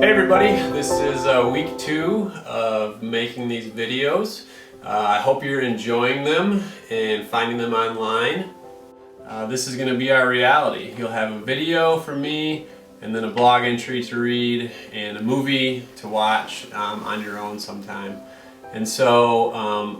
Hey everybody, this is week 2 of making these videos. I hope you're enjoying them and finding them online. This is going to be our reality. You'll have a video from me and then a blog entry to read and a movie to watch on your own sometime. And so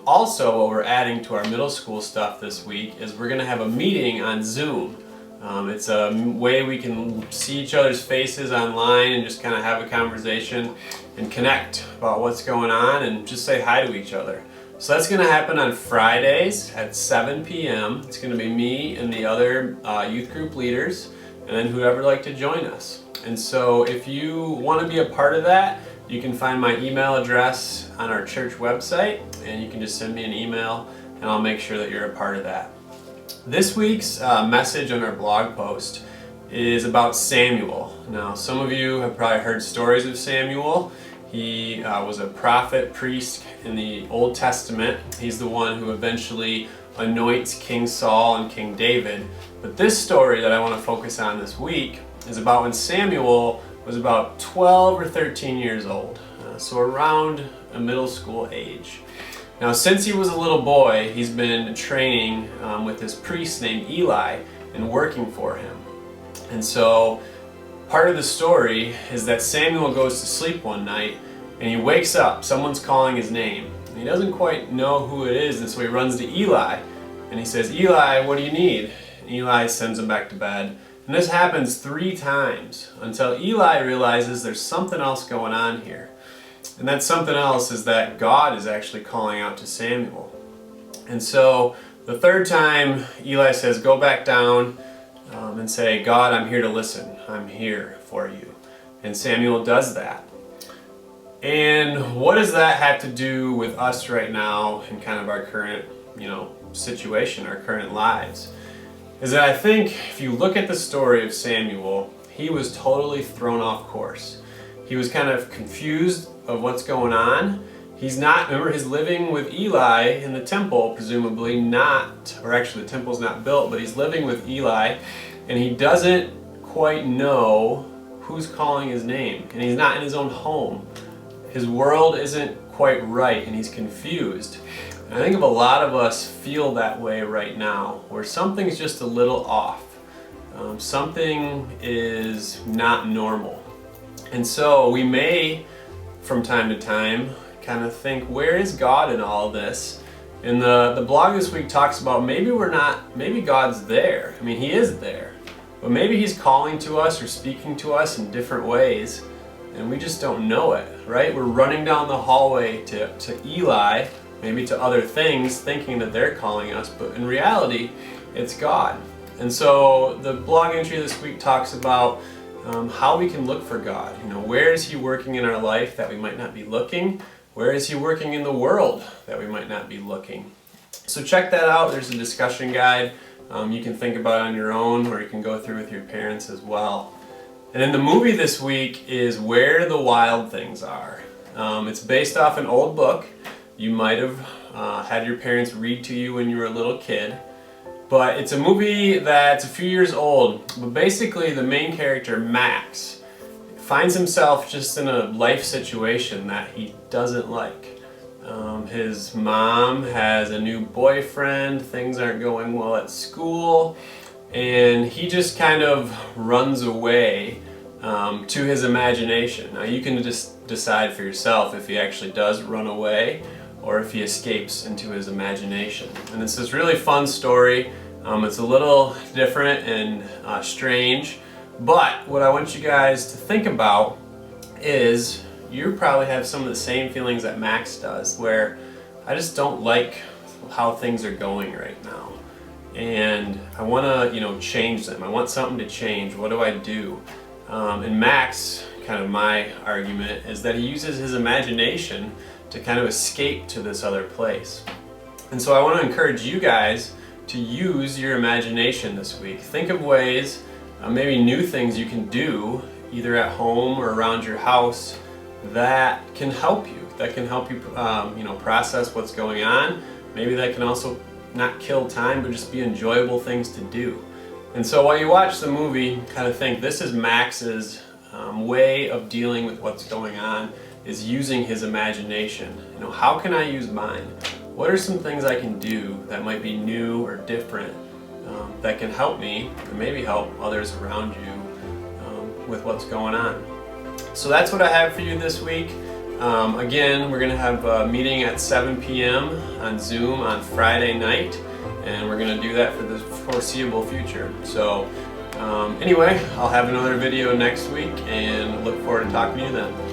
also what we're adding to our middle school stuff this week is we're going to have a meeting on Zoom. It's a way we can see each other's faces online and just kind of have a conversation and connect about what's going on and just say hi to each other. So that's going to happen on Fridays at 7 p.m. It's going to be me and the other youth group leaders and then whoever would like to join us. And so if you want to be a part of that, you can find my email address on our church website and you can just send me an email and I'll make sure that you're a part of that. This week's message on our blog post is about Samuel. Now, some of you have probably heard stories of Samuel. He was a prophet, priest in the Old Testament. He's the one who eventually anoints King Saul and King David. But this story that I want to focus on this week is about when Samuel was about 12 or 13 years old, so around a middle school age. Now, since he was a little boy, he's been training with this priest named Eli and working for him. And so part of the story is that Samuel goes to sleep one night and he wakes up, someone's calling his name. And he doesn't quite know who it is, and so he runs to Eli and he says, "Eli, what do you need?" And Eli sends him back to bed. And this happens 3 times until Eli realizes there's something else going on here. And that something else is that God is actually calling out to Samuel. And so the 3rd time, Eli says, "Go back down and say, 'God, I'm here to listen. I'm here for you.'" And Samuel does that. And what does that have to do with us right now in kind of our current, situation, our current lives? Is that I think if you look at the story of Samuel, he was totally thrown off course. He was kind of confused of what's going on. Remember, he's living with Eli in the temple, presumably not, or actually the temple's not built, but he's living with Eli, and he doesn't quite know who's calling his name, and he's not in his own home. His world isn't quite right, and he's confused. And I think a lot of us feel that way right now, where something's just a little off. Something is not normal. And so we may, from time to time, kind of think, where is God in all of this? And the blog this week talks about maybe God's there. I mean, he is there. But maybe he's calling to us or speaking to us in different ways, and we just don't know it, right? We're running down the hallway to Eli, maybe to other things, thinking that they're calling us, but in reality, it's God. And so the blog entry this week talks about how we can look for God. Where is he working in our life that we might not be looking? Where is he working in the world that we might not be looking? So check that out. There's a discussion guide you can think about on your own, or you can go through with your parents as well. And then the movie this week is Where the Wild Things Are. It's based off an old book you might have had your parents read to you when you were a little kid. But it's a movie that's a few years old, but basically the main character, Max, finds himself just in a life situation that he doesn't like. His mom has a new boyfriend, things aren't going well at school, and he just kind of runs away to his imagination. Now you can just decide for yourself if he actually does run away or if he escapes into his imagination. And it's this really fun story. It's a little different and strange, but what I want you guys to think about is you probably have some of the same feelings that Max does, where I just don't like how things are going right now. And I want to, change them. I want something to change. What do I do? And Max, kind of my argument, is that he uses his imagination to kind of escape to this other place. And so I want to encourage you guys to use your imagination this week. Think of ways, maybe new things you can do, either at home or around your house, that can help you. Process what's going on. Maybe that can also not kill time, but just be enjoyable things to do. And so while you watch the movie, kind of think, this is Max's way of dealing with what's going on is using his imagination. You know, how can I use mine? What are some things I can do that might be new or different that can help me and maybe help others around you with what's going on? So that's what I have for you this week. Again, we're going to have a meeting at 7 p.m. on Zoom on Friday night, and we're going to do that for the foreseeable future. So anyway, I'll have another video next week and look forward to talking to you then.